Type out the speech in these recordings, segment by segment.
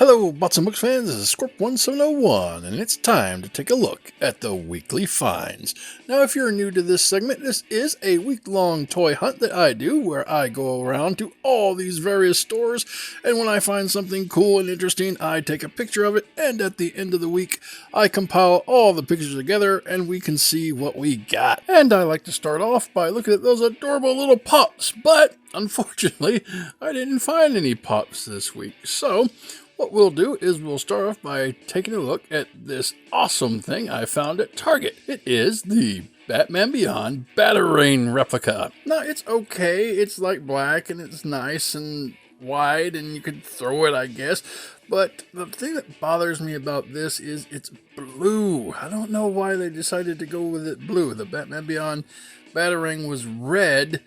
Hello, Bots and Books fans, this is Scorp1701, and it's time to take a look at the weekly finds. Now, if you're new to this segment, this is a week-long toy hunt that I do, where I go around to all these various stores, and when I find something cool and interesting, I take a picture of it, and at the end of the week, I compile all the pictures together, and we can see what we got. And I like to start off by looking at those adorable little pups, but unfortunately, I didn't find any pups this week, so what we'll do is we'll start off by taking a look at this awesome thing I found at Target. It is the Batman Beyond Batarang replica. Now, it's okay. It's like black and it's nice and wide and you could throw it, I guess. But the thing that bothers me about this is it's blue. I don't know why they decided to go with it blue. The Batman Beyond Batarang was red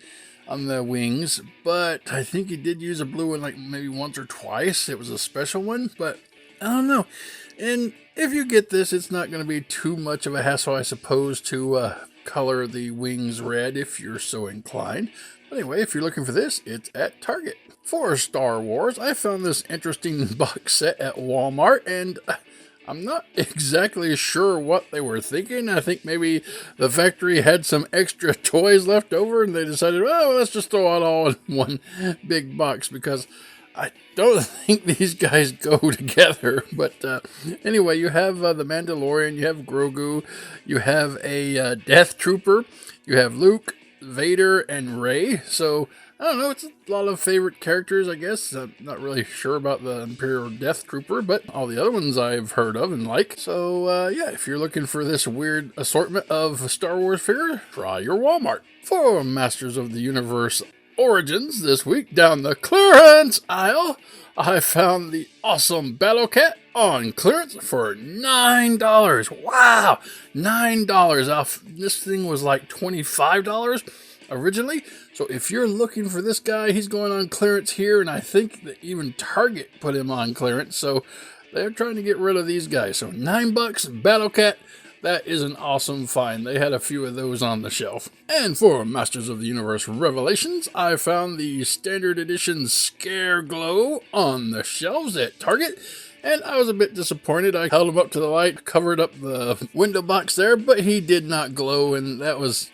on the wings, but I think he did use a blue one like maybe once or twice. It was a special one, but I don't know. And if you get this, it's not going to be too much of a hassle, I suppose, to color the wings red if you're so inclined. But anyway, if you're looking for this, it's at Target. For Star Wars, I found this interesting box set at Walmart, and I'm not exactly sure what they were thinking. I think maybe the factory had some extra toys left over and they decided, well, let's just throw it all in one big box, because I don't think these guys go together. But anyway, you have the Mandalorian, you have Grogu, you have a Death Trooper, you have Luke, Vader, and Rey. So I don't know, it's a lot of favorite characters, I guess. I'm not really sure about the Imperial Death Trooper, but all the other ones I've heard of and like. So, yeah, if you're looking for this weird assortment of Star Wars figure, try your Walmart. For Masters of the Universe Origins this week, down the clearance aisle, I found the awesome Battle Cat on clearance for $9. Wow, $9 off. This thing was like $25 originally. So if you're looking for this guy, he's going on clearance here, and I think that even Target put him on clearance, so they're trying to get rid of these guys. So $9, Battle Cat, that is an awesome find. They had a few of those on the shelf. And for Masters of the Universe Revelations, I found the Standard Edition Scare Glow on the shelves at Target, and I was a bit disappointed. I held him up to the light, covered up the window box there, but he did not glow, and that was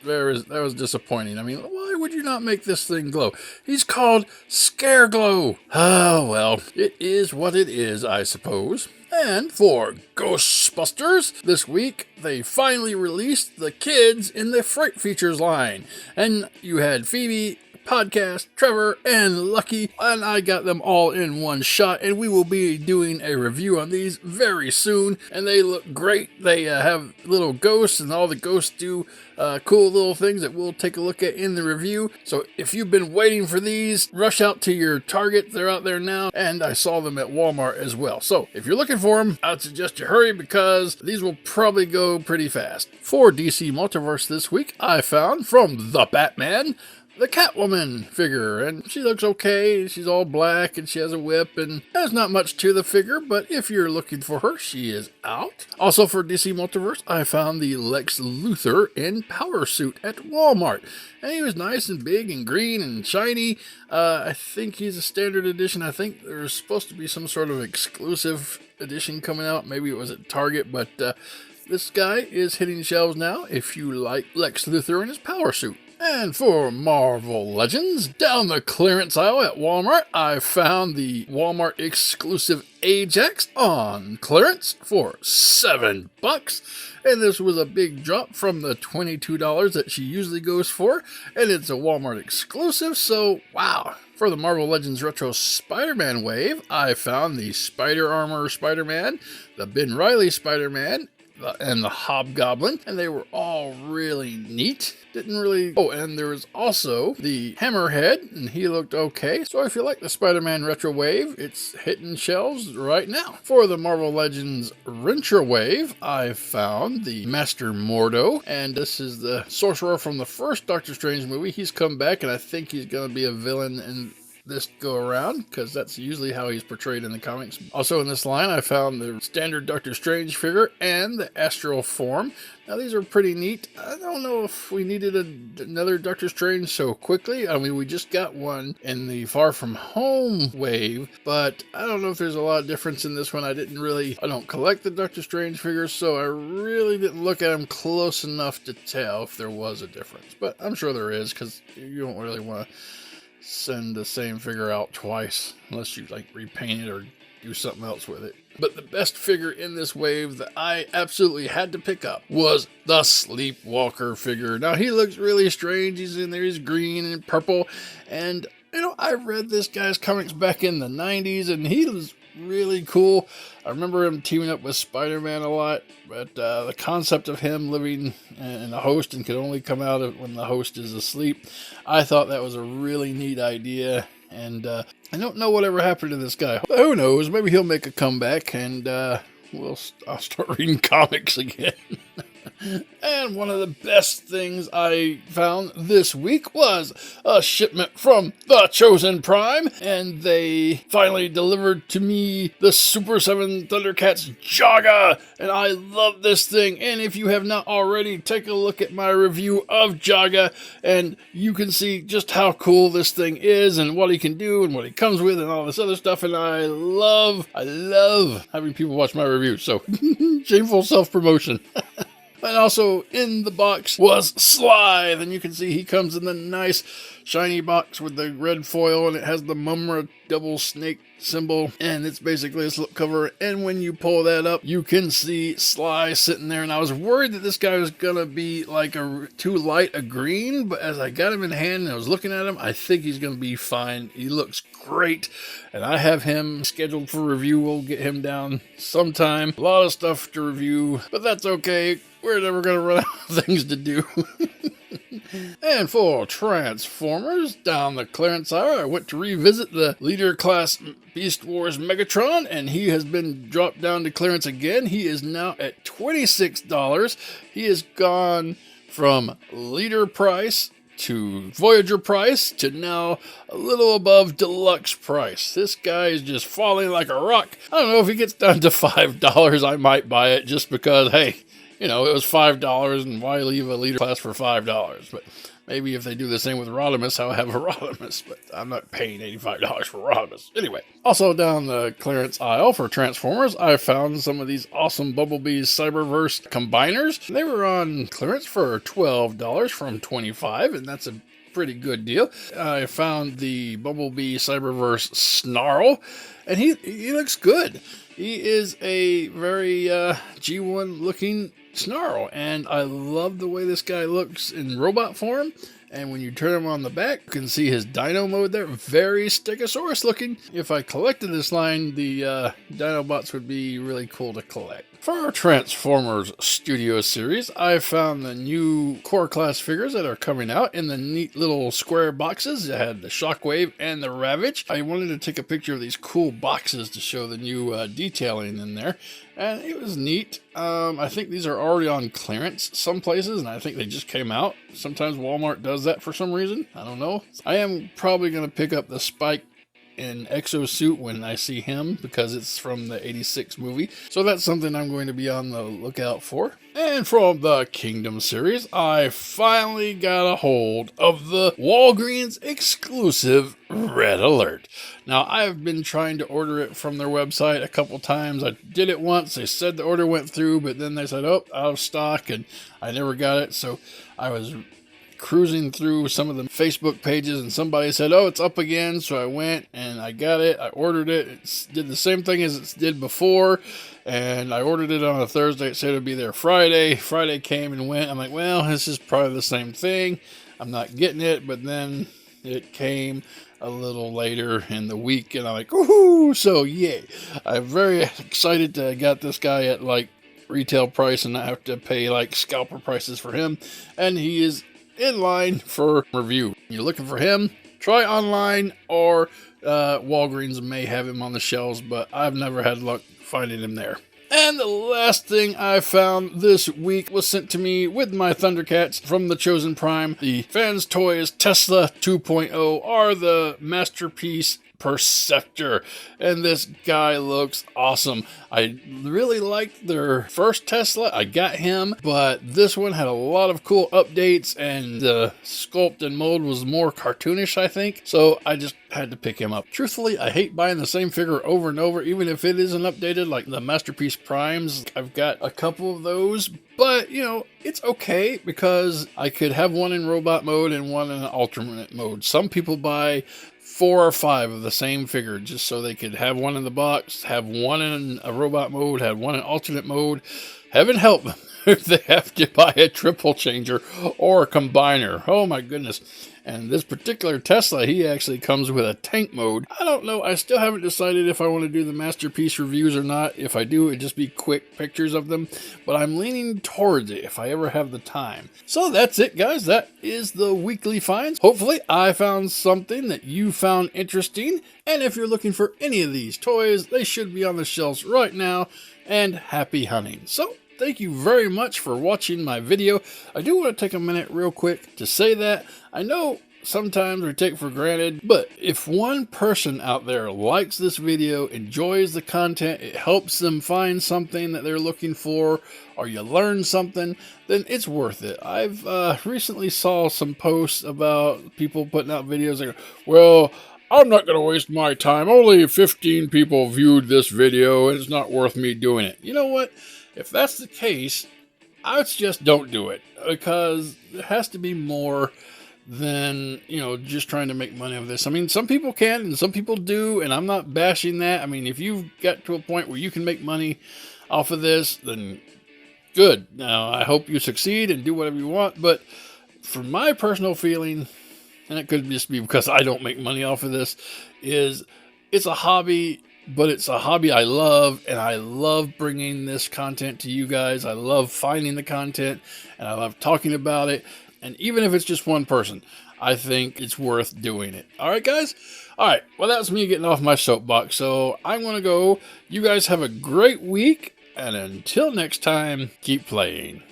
disappointing. I mean, why would you not make this thing glow? He's called Scare Glow. Oh, well, it is what it is, I suppose. And for Ghostbusters, this week, they finally released the kids in the Fright Features line. And you had Phoebe, Podcast, Trevor, and Lucky, and I got them all in one shot, and we will be doing a review on these very soon, and they look great. They have little ghosts, and all the ghosts do cool little things that we'll take a look at in the review. So if you've been waiting for these, rush out to your Target. They're out there now, and I saw them at Walmart as well. So if you're looking for them, I'd suggest you hurry, because these will probably go pretty fast. For DC Multiverse this week, I found from The Batman the Catwoman figure, and she looks okay. She's all black and she has a whip, and there's not much to the figure, but if you're looking for her, she is out. Also for DC Multiverse, I found the Lex Luthor in Power Suit at Walmart, and he was nice and big and green and shiny. I think he's a standard edition. I think there's supposed to be some sort of exclusive edition coming out. Maybe it was at Target, but this guy is hitting shelves now if you like Lex Luthor in his Power Suit. And for Marvel Legends, down the clearance aisle at Walmart, I found the Walmart exclusive Ajax on clearance for $7. And this was a big drop from the $22 that she usually goes for. And it's a Walmart exclusive, so wow. For the Marvel Legends Retro Spider-Man wave, I found the Spider Armor Spider-Man, the Ben Reilly Spider-Man, and the Hobgoblin, and they were all really neat. And there was also the Hammerhead, and he looked okay. So if you like the Spider-Man Retro Wave, it's hitting shelves right now. For the Marvel Legends Retro Wave, I found the Master Mordo, and this is the sorcerer from the first Doctor Strange movie. He's come back, and I think he's going to be a villain in this go around, because that's usually how he's portrayed in the comics. Also in this line, I found the standard Doctor Strange figure and the astral form. Now these are pretty neat. I don't know if we needed another Doctor Strange so quickly. I mean, we just got one in the Far From Home wave, but I don't know if there's a lot of difference in this one. I don't collect the Doctor Strange figures, so I really didn't look at them close enough to tell if there was a difference. But I'm sure there is, because you don't really want to send the same figure out twice unless you like repaint it or do something else with it. But the best figure in this wave that I absolutely had to pick up was the Sleepwalker figure. Now he looks really strange. He's in there, he's green and purple, and I read this guy's comics back in the 90s, and he was really cool. I remember him teaming up with Spider-Man a lot, but the concept of him living in a host and could only come out when the host is asleep, I thought that was a really neat idea. And I don't know whatever happened to this guy. But who knows? Maybe he'll make a comeback, and I'll start reading comics again. And one of the best things I found this week was a shipment from the Chosen Prime, and they finally delivered to me the Super 7 Thundercats Jaga, and I love this thing. And if you have not already, take a look at my review of Jaga, and you can see just how cool this thing is, and what he can do, and what he comes with, and all this other stuff. And I love having people watch my reviews, so shameful self-promotion. And also in the box was Slythe, and you can see he comes in the nice shiny box with the red foil, and it has the Mumra double snake symbol, and it's basically a slipcover. And when you pull that up, you can see Sly sitting there, and I was worried that this guy was gonna be like too light a green, but as I got him in hand and I was looking at him, I think he's gonna be fine. He looks great, and I have him scheduled for review. We'll get him down sometime. A lot of stuff to review, but that's okay. We're never going to run out of things to do. And for Transformers, down the clearance aisle, I went to revisit the Leader Class Beast Wars Megatron, and he has been dropped down to clearance again. He is now at $26. He has gone from Leader price to Voyager price to now a little above deluxe price. This guy is just falling like a rock. I don't know, if he gets down to $5, I might buy it, just because, hey, it was $5, and why leave a Leader class for $5? But maybe if they do the same with Rodimus, I'll have a Rodimus, but I'm not paying $85 for Rodimus. Anyway, also down the clearance aisle for Transformers, I found some of these awesome Bumblebee Cyberverse combiners. They were on clearance for $12 from $25, and that's a pretty good deal. I found the Bumblebee Cyberverse Snarl, and he looks good. He is a very G1 looking Snarl, and I love the way this guy looks in robot form. And when you turn him on the back, you can see his dino mode there. Very Stegosaurus looking. If I collected this line, the Dinobots would be really cool to collect. For our Transformers Studio Series, I found the new core class figures that are coming out in the neat little square boxes. It had the Shockwave and the Ravage. I wanted to take a picture of these cool boxes to show the new detailing in there, and it was neat. I think these are already on clearance some places, and I think they just came out. Sometimes Walmart does that for some reason. I don't know. I am probably going to pick up the Spike in Exosuit when I see him, because it's from the 86 movie. So that's something I'm going to be on the lookout for. And from the Kingdom series, I finally got a hold of the Walgreens exclusive Red Alert. Now, I've been trying to order it from their website a couple times. I did it once. They said the order went through, but then they said, oh, out of stock, and I never got it. So I was cruising through some of the Facebook pages, and somebody said, oh, it's up again. So I went and I got it. I ordered it. It did the same thing as it did before, and I ordered it on a Thursday. It said it would be there Friday. Friday came and went. I'm like, well, this is probably the same thing. I'm not getting it. But then it came a little later in the week, and I'm like, woohoo! So yay. I'm very excited to get this guy at like retail price and not have to pay like scalper prices for him. And he is in line for review. You're looking for him, try online, or Walgreens may have him on the shelves, but I've never had luck finding him there. And the last thing I found this week was sent to me with my Thundercats from the Chosen Prime. The Fans Toys Tesla 2.0 are the masterpiece Perceptor, and this guy looks awesome. I really liked their first Tesla. I got him, but this one had a lot of cool updates, and the sculpt and mold was more cartoonish, I think, so I just had to pick him up. Truthfully, I hate buying the same figure over and over, even if it isn't updated, like the Masterpiece Primes. I've got a couple of those, but, you know, it's okay because I could have one in robot mode and one in alternate mode. Some people buy 4 or 5 of the same figure just so they could have one in the box, have one in a robot mode, have one in alternate mode. Heaven help them if they have to buy a triple changer or a combiner. Oh my goodness. And this particular Tesla, he actually comes with a tank mode. I don't know. I still haven't decided if I want to do the masterpiece reviews or not. If I do, it'd just be quick pictures of them. But I'm leaning towards it if I ever have the time. So that's it, guys. That is the weekly finds. Hopefully, I found something that you found interesting. And if you're looking for any of these toys, they should be on the shelves right now. And happy hunting. So thank you very much for watching my video. I do want to take a minute real quick to say that I know sometimes we take for granted, but if one person out there likes this video, enjoys the content, it helps them find something that they're looking for, or you learn something, then it's worth it. I've recently saw some posts about people putting out videos like, well, I'm not going to waste my time. Only 15 people viewed this video, and it's not worth me doing it. You know what? If that's the case, I would suggest don't do it, because there has to be more than, you know, just trying to make money off this. I mean, some people can and some people do, and I'm not bashing that. I mean, if you've got to a point where you can make money off of this, then good. Now, I hope you succeed and do whatever you want, but for my personal feeling, and it could just be because I don't make money off of this, is it's a hobby, but it's a hobby I love, and I love bringing this content to you guys. I love finding the content, and I love talking about it. And even if it's just one person, I think it's worth doing it. All right, guys? All right, well, that's me getting off my soapbox, so I'm going to go. You guys have a great week, and until next time, keep playing.